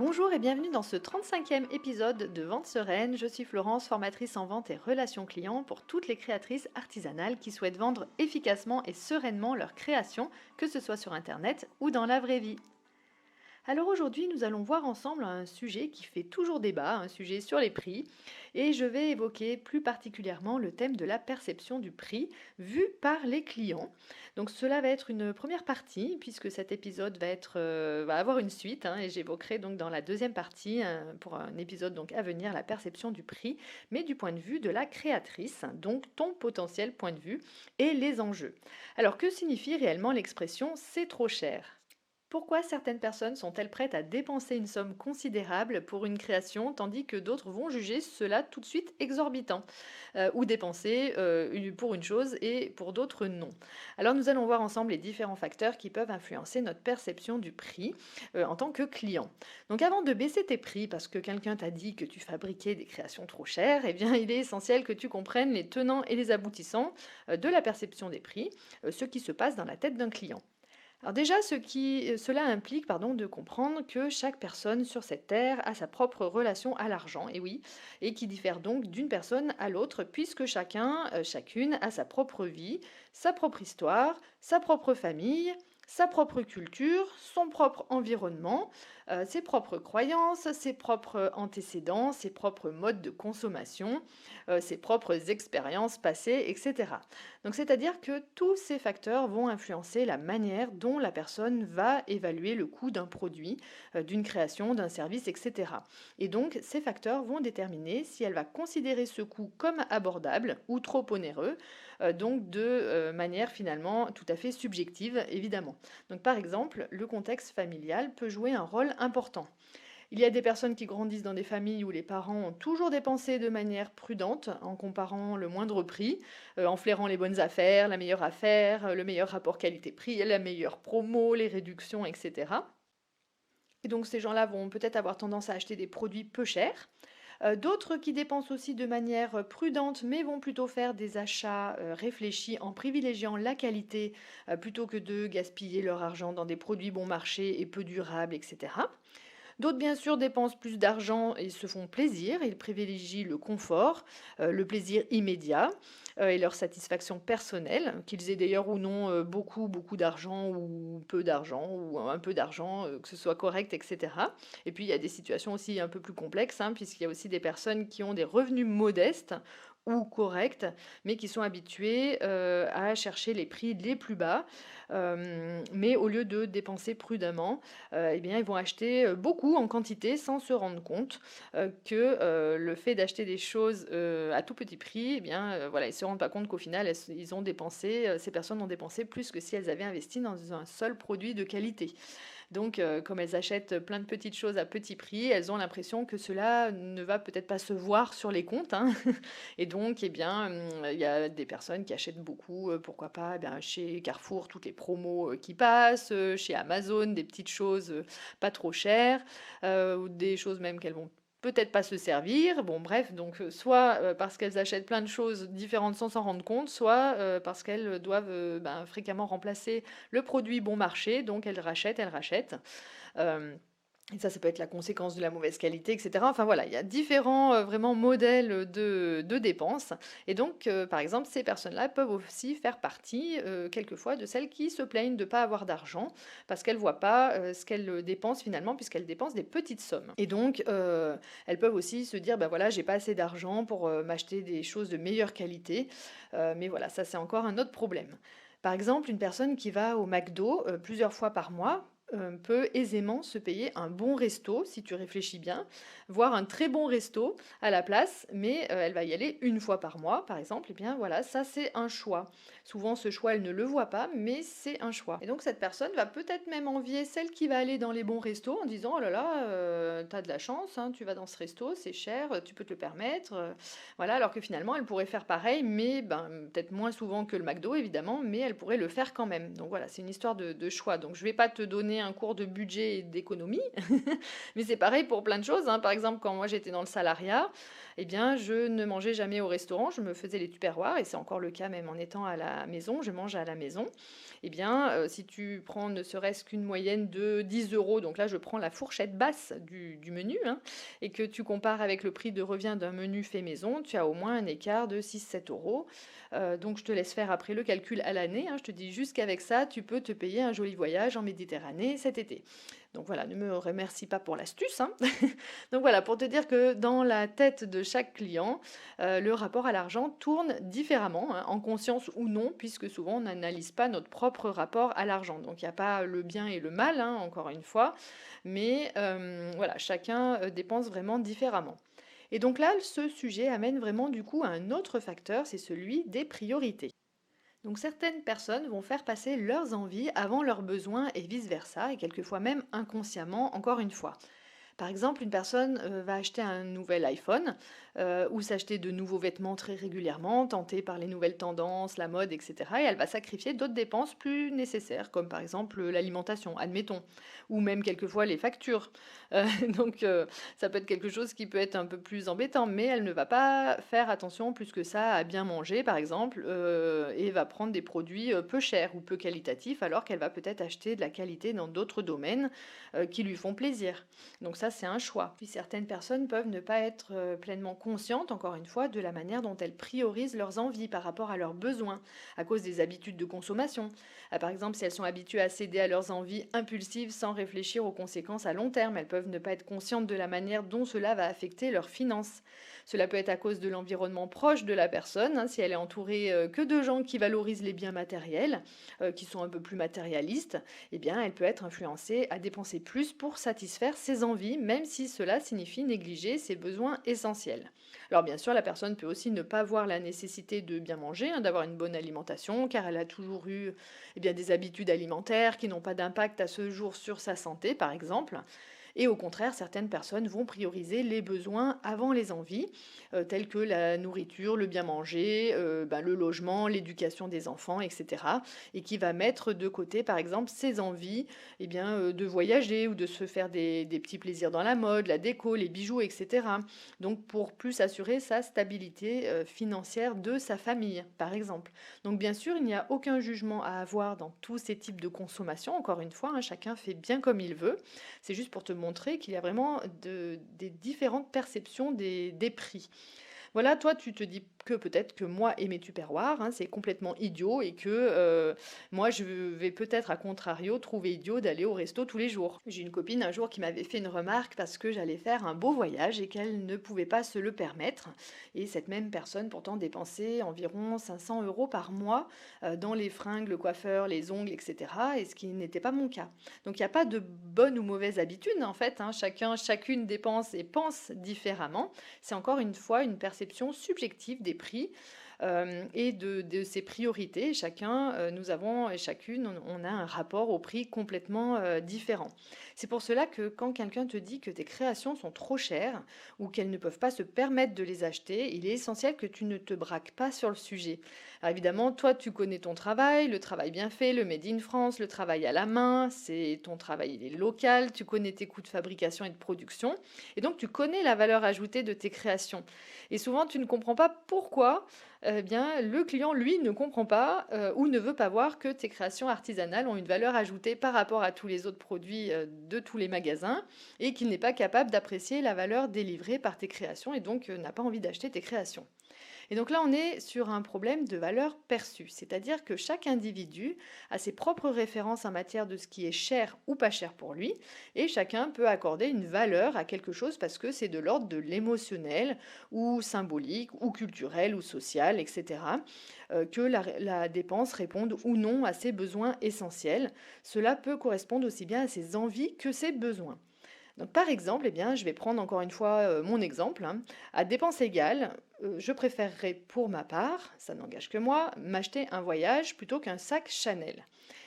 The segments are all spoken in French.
Bonjour et bienvenue dans ce 35e épisode de Vente Sereine. Je suis Florence, formatrice en vente et relations clients pour toutes les créatrices artisanales qui souhaitent vendre efficacement et sereinement leurs créations, que ce soit sur Internet ou dans la vraie vie. Alors aujourd'hui, nous allons voir ensemble un sujet qui fait toujours débat, un sujet sur les prix, et je vais évoquer plus particulièrement le thème de la perception du prix vu par les clients. Donc cela va être une première partie, puisque cet épisode va avoir une suite, et j'évoquerai donc dans la deuxième partie, pour un épisode donc à venir, la perception du prix, mais du point de vue de la créatrice, donc ton potentiel point de vue et les enjeux. Alors que signifie réellement l'expression c'est trop cher ? Pourquoi certaines personnes sont-elles prêtes à dépenser une somme considérable pour une création, tandis que d'autres vont juger cela tout de suite exorbitant, ou dépenser pour une chose et pour d'autres non. Alors nous allons voir ensemble les différents facteurs qui peuvent influencer notre perception du prix en tant que client. Donc avant de baisser tes prix parce que quelqu'un t'a dit que tu fabriquais des créations trop chères, eh bien il est essentiel que tu comprennes les tenants et les aboutissants de la perception des prix, ce qui se passe dans la tête d'un client. Alors déjà, cela implique de comprendre que chaque personne sur cette terre a sa propre relation à l'argent, et oui, et qui diffère donc d'une personne à l'autre, puisque chacune a sa propre vie, sa propre histoire, sa propre famille, sa propre culture, son propre environnement, ses propres croyances, ses propres antécédents, ses propres modes de consommation, ses propres expériences passées, etc. Donc c'est-à-dire que tous ces facteurs vont influencer la manière dont la personne va évaluer le coût d'un produit, d'une création, d'un service, etc. Et donc ces facteurs vont déterminer si elle va considérer ce coût comme abordable ou trop onéreux, donc de manière finalement tout à fait subjective évidemment. Donc par exemple, le contexte familial peut jouer un rôle important. Il y a des personnes qui grandissent dans des familles où les parents ont toujours dépensé de manière prudente, en comparant le moindre prix, en flairant les bonnes affaire, le meilleur rapport qualité-prix, la meilleure promo, les réductions, etc. Et donc ces gens-là vont peut-être avoir tendance à acheter des produits peu chers. D'autres qui dépensent aussi de manière prudente, mais vont plutôt faire des achats réfléchis en privilégiant la qualité plutôt que de gaspiller leur argent dans des produits bon marché et peu durables, etc. D'autres, bien sûr, dépensent plus d'argent et se font plaisir. Ils privilégient le confort, le plaisir immédiat et leur satisfaction personnelle, qu'ils aient d'ailleurs ou non beaucoup d'argent ou peu d'argent ou un peu d'argent, que ce soit correct, etc. Et puis il y a des situations aussi un peu plus complexes, puisqu'il y a aussi des personnes qui ont des revenus modestes ou corrects, mais qui sont habitués à chercher les prix les plus bas, mais au lieu de dépenser prudemment, eh bien, ils vont acheter beaucoup en quantité sans se rendre compte que le fait d'acheter des choses à tout petit prix, eh bien, voilà, ils ne se rendent pas compte qu'au final, ils ont dépensé, ces personnes ont dépensé plus que si elles avaient investi dans un seul produit de qualité. Donc, comme elles achètent plein de petites choses à petit prix, elles ont l'impression que cela ne va peut-être pas se voir sur les comptes. Et donc, eh bien, il y a des personnes qui achètent beaucoup, pourquoi pas, eh bien, chez Carrefour, toutes les promos qui passent, chez Amazon, des petites choses pas trop chères, ou des choses même qu'elles vont peut-être pas se servir. Bon, bref, donc soit parce qu'elles achètent plein de choses différentes sans s'en rendre compte, soit parce qu'elles doivent fréquemment remplacer le produit bon marché, donc elles rachètent. Euh, et ça peut être la conséquence de la mauvaise qualité, etc. Enfin voilà, il y a différents vraiment modèles de dépenses. Et donc, par exemple, ces personnes-là peuvent aussi faire partie, quelquefois, de celles qui se plaignent de ne pas avoir d'argent, parce qu'elles ne voient pas ce qu'elles dépensent finalement, puisqu'elles dépensent des petites sommes. Et donc, elles peuvent aussi se dire, ben voilà, j'ai pas assez d'argent pour m'acheter des choses de meilleure qualité. Mais voilà, ça c'est encore un autre problème. Par exemple, une personne qui va au McDo plusieurs fois par mois, peut aisément se payer un bon resto, si tu réfléchis bien, voire un très bon resto à la place, mais elle va y aller une fois par mois, par exemple, et bien voilà, ça c'est un choix. Souvent ce choix, elle ne le voit pas, mais c'est un choix. Et donc cette personne va peut-être même envier celle qui va aller dans les bons restos en disant, oh là là, t'as de la chance, tu vas dans ce resto, c'est cher, tu peux te le permettre, voilà, alors que finalement elle pourrait faire pareil, mais peut-être moins souvent que le McDo évidemment, mais elle pourrait le faire quand même. Donc voilà, c'est une histoire de choix. Donc je vais pas te donner un cours de budget et d'économie, mais c'est pareil pour plein de choses. Par exemple, quand moi j'étais dans le salariat, eh bien, je ne mangeais jamais au restaurant, je me faisais les tupperwares, et c'est encore le cas même en étant à la maison, je mange à la maison. Eh bien, si tu prends ne serait-ce qu'une moyenne de 10 euros, donc là je prends la fourchette basse du menu, hein, et que tu compares avec le prix de revient d'un menu fait maison, tu as au moins un écart de 6-7 euros. Donc je te laisse faire après le calcul à l'année, hein, je te dis juste qu'avec ça, tu peux te payer un joli voyage en Méditerranée cet été. Donc voilà, ne me remercie pas pour l'astuce, hein. Donc voilà, pour te dire que dans la tête de chaque client, le rapport à l'argent tourne différemment, hein, en conscience ou non, puisque souvent on n'analyse pas notre propre rapport à l'argent. Donc il n'y a pas le bien et le mal, hein, encore une fois, mais voilà, chacun dépense vraiment différemment. Et donc là, ce sujet amène vraiment du coup à un autre facteur, c'est celui des priorités. Donc certaines personnes vont faire passer leurs envies avant leurs besoins et vice-versa, et quelquefois même inconsciemment, encore une fois. Par exemple, une personne va acheter un nouvel iPhone ou s'acheter de nouveaux vêtements très régulièrement, tentée par les nouvelles tendances, la mode, etc. Et elle va sacrifier d'autres dépenses plus nécessaires, comme par exemple l'alimentation, admettons, ou même quelquefois les factures. Donc ça peut être quelque chose qui peut être un peu plus embêtant, mais elle ne va pas faire attention plus que ça à bien manger, par exemple, et va prendre des produits peu chers ou peu qualitatifs, alors qu'elle va peut-être acheter de la qualité dans d'autres domaines qui lui font plaisir. Donc ça, c'est un choix. Puis certaines personnes peuvent ne pas être pleinement conscientes, encore une fois, de la manière dont elles priorisent leurs envies par rapport à leurs besoins, à cause des habitudes de consommation. Par exemple, si elles sont habituées à céder à leurs envies impulsives sans réfléchir aux conséquences à long terme, elles peuvent ne pas être conscientes de la manière dont cela va affecter leurs finances. Cela peut être à cause de l'environnement proche de la personne, hein, si elle est entourée que de gens qui valorisent les biens matériels, qui sont un peu plus matérialistes, eh bien, elle peut être influencée à dépenser plus pour satisfaire ses envies, même si cela signifie négliger ses besoins essentiels. Alors bien sûr, la personne peut aussi ne pas voir la nécessité de bien manger, hein, d'avoir une bonne alimentation, car elle a toujours eu des habitudes alimentaires qui n'ont pas d'impact à ce jour sur sa santé, par exemple. Et au contraire, certaines personnes vont prioriser les besoins avant les envies, tels que la nourriture, le bien manger, le logement, l'éducation des enfants, etc. Et qui va mettre de côté, par exemple, ses envies de voyager ou de se faire des petits plaisirs dans la mode, la déco, les bijoux, etc. Donc pour plus assurer sa stabilité financière de sa famille, par exemple. Donc bien sûr, il n'y a aucun jugement à avoir dans tous ces types de consommation. Encore une fois, hein, chacun fait bien comme il veut. C'est juste pour te montrer qu'il y a vraiment des différentes perceptions des prix. Voilà, toi, tu te dis que peut-être que moi et mes tupperwares, hein, c'est complètement idiot et que moi, je vais peut-être, à contrario, trouver idiot d'aller au resto tous les jours. J'ai une copine un jour qui m'avait fait une remarque parce que j'allais faire un beau voyage et qu'elle ne pouvait pas se le permettre. Et cette même personne, pourtant, dépensait environ 500 euros par mois dans les fringues, le coiffeur, les ongles, etc. Et ce qui n'était pas mon cas. Donc, il n'y a pas de bonne ou mauvaise habitude, en fait, hein. Chacune dépense et pense différemment. C'est encore une fois une perception subjective des prix et de ses priorités. Chacun, nous avons et chacune, on a un rapport au prix complètement différent. C'est pour cela que quand quelqu'un te dit que tes créations sont trop chères ou qu'elles ne peuvent pas se permettre de les acheter, il est essentiel que tu ne te braques pas sur le sujet. Alors évidemment, toi, tu connais ton travail, le travail bien fait, le made in France, le travail à la main, c'est ton travail, il est local, tu connais tes coûts de fabrication et de production, et donc tu connais la valeur ajoutée de tes créations. Et souvent, tu ne comprends pas pourquoi le client, lui, ne comprend pas ou ne veut pas voir que tes créations artisanales ont une valeur ajoutée par rapport à tous les autres produits de tous les magasins et qu'il n'est pas capable d'apprécier la valeur délivrée par tes créations et donc n'a pas envie d'acheter tes créations. Et donc là, on est sur un problème de valeur perçue, c'est-à-dire que chaque individu a ses propres références en matière de ce qui est cher ou pas cher pour lui, et chacun peut accorder une valeur à quelque chose parce que c'est de l'ordre de l'émotionnel, ou symbolique, ou culturel, ou social, etc., que la dépense réponde ou non à ses besoins essentiels. Cela peut correspondre aussi bien à ses envies que ses besoins. Donc, par exemple, je vais prendre encore une fois mon exemple, hein. À dépense égale, je préférerais pour ma part, ça n'engage que moi, m'acheter un voyage plutôt qu'un sac Chanel.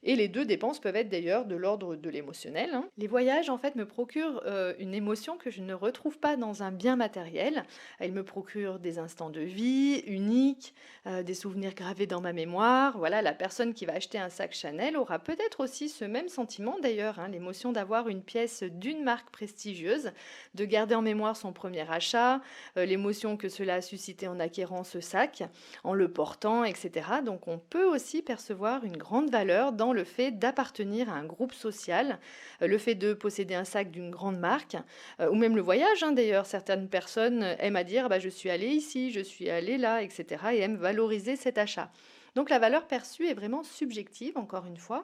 Et les deux dépenses peuvent être d'ailleurs de l'ordre de l'émotionnel, hein. Les voyages, en fait, me procurent une émotion que je ne retrouve pas dans un bien matériel. Ils me procurent des instants de vie uniques, des souvenirs gravés dans ma mémoire. Voilà, la personne qui va acheter un sac Chanel aura peut-être aussi ce même sentiment d'ailleurs, hein, l'émotion d'avoir une pièce d'une marque prestigieuse, de garder en mémoire son premier achat, l'émotion que cela a suscité en acquérant ce sac, en le portant, etc. Donc on peut aussi percevoir une grande valeur dans le fait d'appartenir à un groupe social, le fait de posséder un sac d'une grande marque, ou même le voyage, hein, d'ailleurs. Certaines personnes aiment à dire bah, je suis allée ici, je suis allée là, etc. et aiment valoriser cet achat. Donc la valeur perçue est vraiment subjective, encore une fois,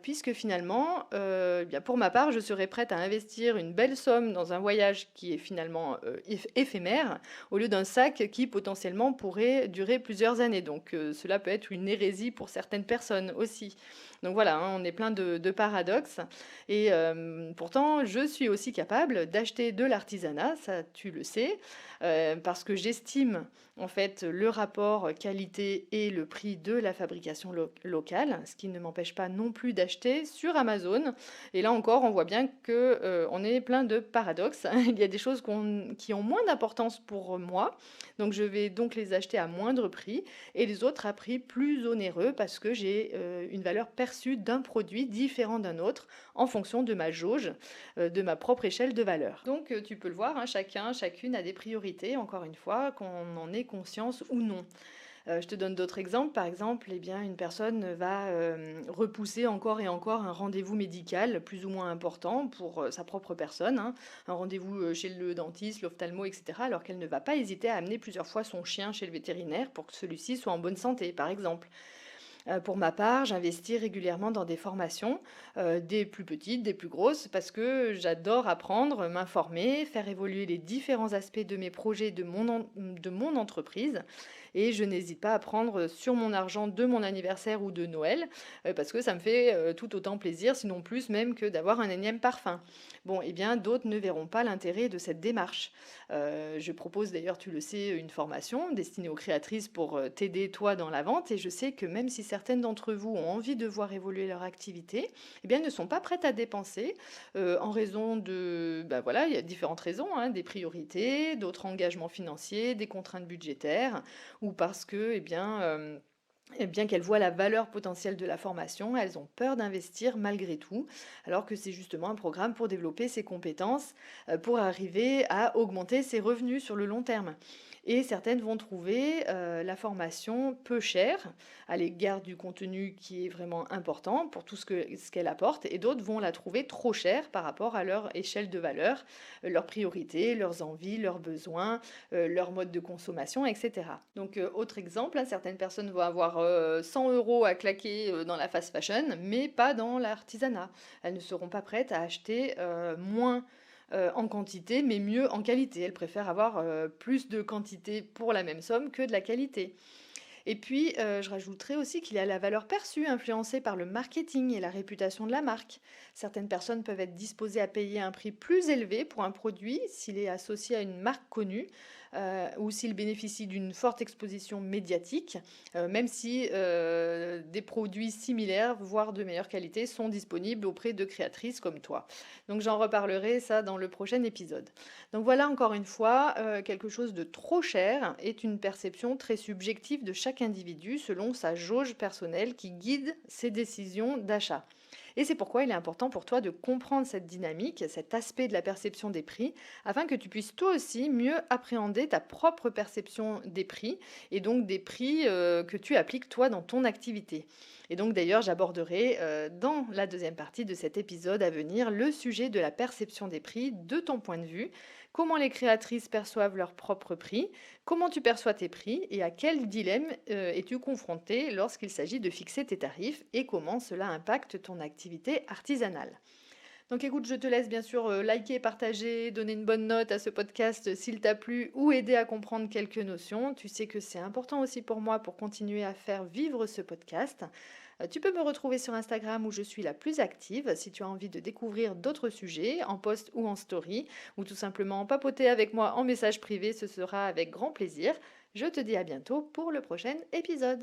puisque finalement, bien pour ma part, je serais prête à investir une belle somme dans un voyage qui est finalement éphémère, au lieu d'un sac qui potentiellement pourrait durer plusieurs années. Donc cela peut être une hérésie pour certaines personnes aussi. Donc voilà, hein, on est plein de paradoxes. Et pourtant, je suis aussi capable d'acheter de l'artisanat, ça tu le sais, parce que j'estime en fait le rapport qualité et le prix de la fabrication locale, ce qui ne m'empêche pas non plus d'acheter sur Amazon. Et là encore, on voit bien que on est plein de paradoxes. Il y a des choses qui ont moins d'importance pour moi, donc je vais donc les acheter à moindre prix, et les autres à prix plus onéreux parce que j'ai une valeur perçue d'un produit différent d'un autre en fonction de ma jauge, de ma propre échelle de valeur. Donc tu peux le voir, hein, chacune a des priorités, encore une fois, qu'on en ait conscience ou non. Je te donne d'autres exemples. Par exemple, eh bien, une personne va repousser encore et encore un rendez-vous médical plus ou moins important pour sa propre personne, hein. Un rendez-vous chez le dentiste, l'ophtalmo, etc., alors qu'elle ne va pas hésiter à amener plusieurs fois son chien chez le vétérinaire pour que celui-ci soit en bonne santé, par exemple. Pour ma part, j'investis régulièrement dans des formations, des plus petites, des plus grosses, parce que j'adore apprendre, m'informer, faire évoluer les différents aspects de mes projets, de mon entreprise. Et je n'hésite pas à prendre sur mon argent de mon anniversaire ou de Noël, parce que ça me fait tout autant plaisir, sinon plus même que d'avoir un énième parfum. Bon, eh bien, d'autres ne verront pas l'intérêt de cette démarche. Je propose d'ailleurs, tu le sais, une formation destinée aux créatrices pour t'aider toi dans la vente, et je sais que même si certaines d'entre vous ont envie de voir évoluer leur activité, eh bien, ne sont pas prêtes à dépenser en raison de, ben voilà, il y a différentes raisons, hein, des priorités, d'autres engagements financiers, des contraintes budgétaires, ou parce que, eh bien qu'elles voient la valeur potentielle de la formation, elles ont peur d'investir malgré tout, alors que c'est justement un programme pour développer ses compétences, pour arriver à augmenter ses revenus sur le long terme. Et certaines vont trouver la formation peu chère à l'égard du contenu qui est vraiment important pour tout ce qu'elle apporte, et d'autres vont la trouver trop chère par rapport à leur échelle de valeur, leurs priorités, leurs envies, leurs besoins, leur mode de consommation, etc. Donc, autre exemple, hein, certaines personnes vont avoir 100 euros à claquer dans la fast fashion, mais pas dans l'artisanat. Elles ne seront pas prêtes à acheter moins en quantité, mais mieux en qualité. Elles préfèrent avoir plus de quantité pour la même somme que de la qualité. Et puis, je rajouterais aussi qu'il y a la valeur perçue influencée par le marketing et la réputation de la marque. Certaines personnes peuvent être disposées à payer un prix plus élevé pour un produit s'il est associé à une marque connue, ou s'il bénéficie d'une forte exposition médiatique, même si des produits similaires, voire de meilleure qualité, sont disponibles auprès de créatrices comme toi. Donc j'en reparlerai ça dans le prochain épisode. Donc voilà, encore une fois, quelque chose de trop cher est une perception très subjective de chaque individu selon sa jauge personnelle qui guide ses décisions d'achat. Et c'est pourquoi il est important pour toi de comprendre cette dynamique, cet aspect de la perception des prix, afin que tu puisses toi aussi mieux appréhender ta propre perception des prix, et donc des prix que tu appliques toi dans ton activité. Et donc d'ailleurs, j'aborderai dans la deuxième partie de cet épisode à venir le sujet de la perception des prix de ton point de vue, comment les créatrices perçoivent leurs propres prix, comment tu perçois tes prix et à quel dilemme es-tu confronté lorsqu'il s'agit de fixer tes tarifs et comment cela impacte ton activité artisanale. Donc écoute, je te laisse bien sûr liker, partager, donner une bonne note à ce podcast s'il t'a plu ou aider à comprendre quelques notions. Tu sais que c'est important aussi pour moi pour continuer à faire vivre ce podcast. Tu peux me retrouver sur Instagram où je suis la plus active si tu as envie de découvrir d'autres sujets en post ou en story, ou tout simplement papoter avec moi en message privé, ce sera avec grand plaisir. Je te dis à bientôt pour le prochain épisode.